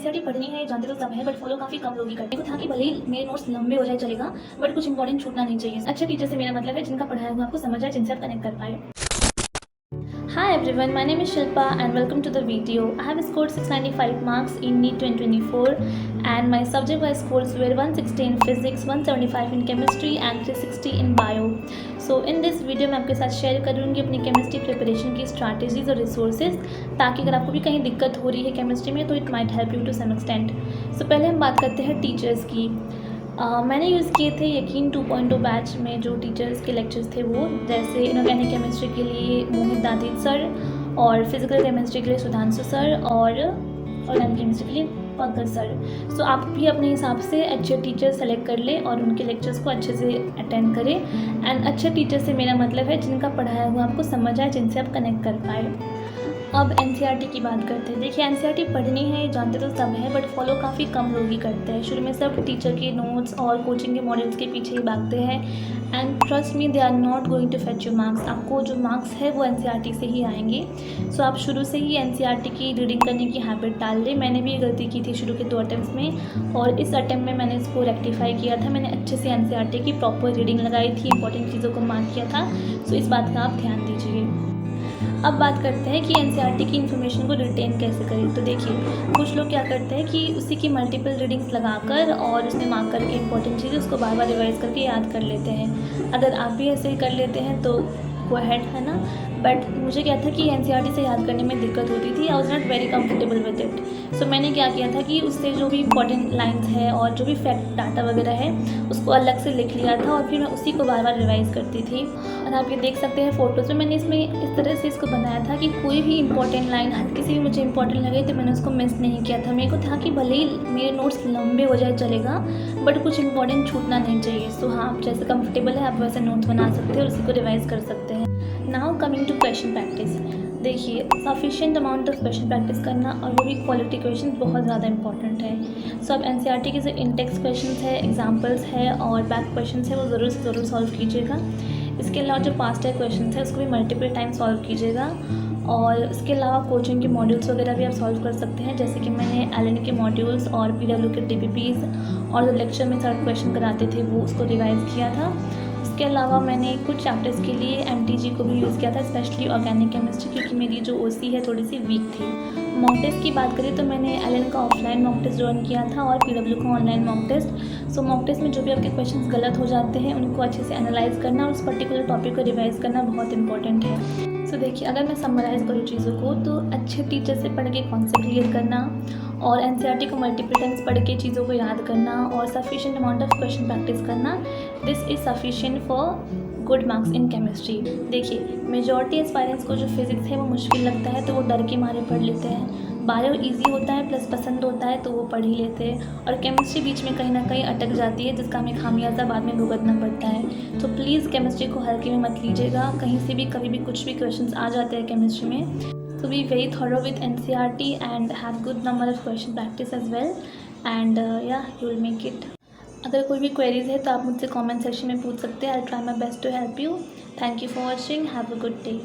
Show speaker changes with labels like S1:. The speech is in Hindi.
S1: एनसीईआरटी पढ़नी है जानते तो सब है, बट फॉलो काफ़ी कम लोग ही करते हैं। तो था कि भले ही मेरे नोट्स लंबे हो जाए चलेगा, बट कुछ इंपॉर्टेंट छूटना नहीं चाहिए। अच्छे टीचर से मेरा मतलब है जिनका पढ़ाया हुआ आपको समझ आए, जिनसे आप कनेक्ट कर पाए। Hi everyone, my name is Shilpa and welcome to the video. I have scored 695 marks in NEET 2024 and my subject-wise scores were 160 in physics, 175 in chemistry and 360 in bio. So in this video मैं आपके साथ शेयर करूँगी अपनी केमिस्ट्री प्रिपरेशन की स्ट्रैटेजीज और रिसोर्सेज, ताकि अगर आपको भी कहीं दिक्कत हो रही है केमिस्ट्री में तो it might help you to some extent. So पहले हम बात करते हैं टीचर्स की। मैंने यूज़ किए थे यकीन 2.0 बैच में जो टीचर्स के लेक्चर्स थे वो, जैसे इनऑर्गेनिक केमिस्ट्री के लिए मोहित दादित सर और फिजिकल केमिस्ट्री के लिए सुधांशु सर और ऑर्गेनिक केमिस्ट्री के लिए पंकज सर। सो आप भी अपने हिसाब से अच्छे टीचर सेलेक्ट कर लें और उनके लेक्चर्स को अच्छे से अटेंड करें। एंड अच्छे टीचर से मेरा मतलब है जिनका पढ़ाया हुआ आपको समझ आए, जिनसे आप कनेक्ट कर पाए। अब एनसीईआरटी की बात करते हैं। देखिए एनसीईआरटी पढ़नी है जानते तो सब है, बट फॉलो काफ़ी कम लोग ही करते हैं। शुरू में सब टीचर के नोट्स और कोचिंग के मॉडल्स के पीछे ही भागते हैं and trust me they are not going to fetch you marks. आपको जो मार्क्स है वो एनसीईआरटी से ही आएंगे। सो आप शुरू से ही एनसीईआरटी की रीडिंग करने की हैबिट डाल लें। मैंने भी ये गलती की थी शुरू के 2 अटैम्प्ट्स में और इस अटैम्प्ट में मैंने इसको रेक्टिफाई किया था। मैंने अच्छे से एनसीईआरटी की प्रॉपर रीडिंग लगाई थी, इंपॉर्टेंट चीज़ों को मार्क किया था। सो इस बात का आप ध्यान दीजिए। अब बात करते हैं कि एनसीईआरटी की इन्फॉर्मेशन को रिटेन कैसे करें। तो देखिए कुछ लोग क्या करते हैं कि उसी की मल्टीपल रीडिंग्स लगाकर और उसमें मार्क करके इंपॉर्टेंट चीज़ें उसको बार बार रिवाइज करके याद कर लेते हैं। अगर आप भी ऐसे ही कर लेते हैं तो गो अहेड, है ना। बट मुझे क्या था कि एनसीईआरटी से याद करने में दिक्कत होती थी। I was not very comfortable with it. So मैंने क्या किया था कि उससे जो भी इंपॉर्टेंट लाइन्स है और जो भी फैक्ट डाटा वगैरह है उसको अलग से लिख लिया था और फिर मैं उसी को बार बार रिवाइज़ करती थी। और आप ये देख सकते हैं फ़ोटोज़ में, मैंने इसमें इस तरह से इसको बनाया था कि कोई भी इंपॉर्टेंट लाइन हल्की सी भी मुझे इंपॉर्टेंट लगे तो मैंने उसको मिस नहीं किया था। मेरे को था कि भले ही मेरे नोट्स लंबे हो जाए चलेगा, बट कुछ इंपॉर्टेंट छूटना नहीं चाहिए। सो हाँ, आप जैसे कंफर्टेबल है आप वैसे नोट्स बना सकते हैं और उसी को रिवाइज़ कर सकते हैं। Now coming to question practice. देखिए sufficient amount of question practice करना और वो भी क्वालिटी क्वेश्चन बहुत ज़्यादा इंपॉर्टेंट है। सो अब एनसीईआरटी के जो इंटेक्स क्वेश्चंस है, एग्जांपल्स है और बैक क्वेश्चंस है वो ज़रूर से ज़रूर सॉल्व कीजिएगा। इसके अलावा जो पास्ट ईयर क्वेश्चन है उसको भी मल्टीपल टाइम सॉल्व कीजिएगा। और इसके अलावा कोचिंग के मॉड्यूल्स वगैरह भी आप सॉल्व कर सकते हैं, जैसे कि मैंने एलएन के मॉड्यूल्स और पीडब्ल्यू के डीपीपीज और जो लेक्चर में 3rd क्वेश्चन कराते थे वो उसको रिवाइज़ किया था। इसके अलावा मैंने कुछ चैप्टर्स के लिए एमटीजी को भी यूज़ किया था, स्पेशली ऑर्गेनिक केमिस्ट्री, क्योंकि मेरी जो ओसी है थोड़ी सी वीक थी। मॉक टेस्ट की बात करें तो मैंने एलएन का ऑफलाइन मॉक टेस्ट ज्वाइन किया था और पीडब्ल्यू का ऑनलाइन मॉक टेस्ट। सो मॉक टेस्ट में जो भी आपके क्वेश्चंस गलत हो जाते हैं उनको अच्छे से एनालाइज करना और उस पर्टिकुलर टॉपिक को रिवाइज करना बहुत इंपॉर्टेंट है। सो देखिए अगर मैं समराइज़ करूँ चीज़ों को तो अच्छे टीचर से पढ़ के कॉन्सेप्ट क्लियर करना और एनसीईआरटी को मल्टीपल टाइम्स पढ़ के चीज़ों को याद करना और sufficient amount of question practice करना, this is sufficient for good marks in chemistry. देखिए मेजॉरिटी एस्पायरेंट्स को जो फिज़िक्स है वो मुश्किल लगता है तो वो डर के मारे पढ़ लेते हैं। बायो इजी होता है प्लस पसंद होता है तो वो पढ़ ही लेते हैं और केमिस्ट्री बीच में कहीं ना कहीं अटक जाती है, जिसका हमें खामियाजा बाद में भुगतना पड़ता है। तो प्लीज़ केमिस्ट्री को हल्के में मत लीजिएगा। कहीं से भी कभी भी कुछ भी क्वेश्चंस आ जाते हैं केमिस्ट्री में। So be very thorough with NCERT and have good number of question practice as well, and yeah, you will make it. अगर कोई भी क्वेरीज है तो आप मुझसे कमेंट सेक्शन में पूछ सकते हैं। I'll try my best to help you. Thank you for watching. Have a good day.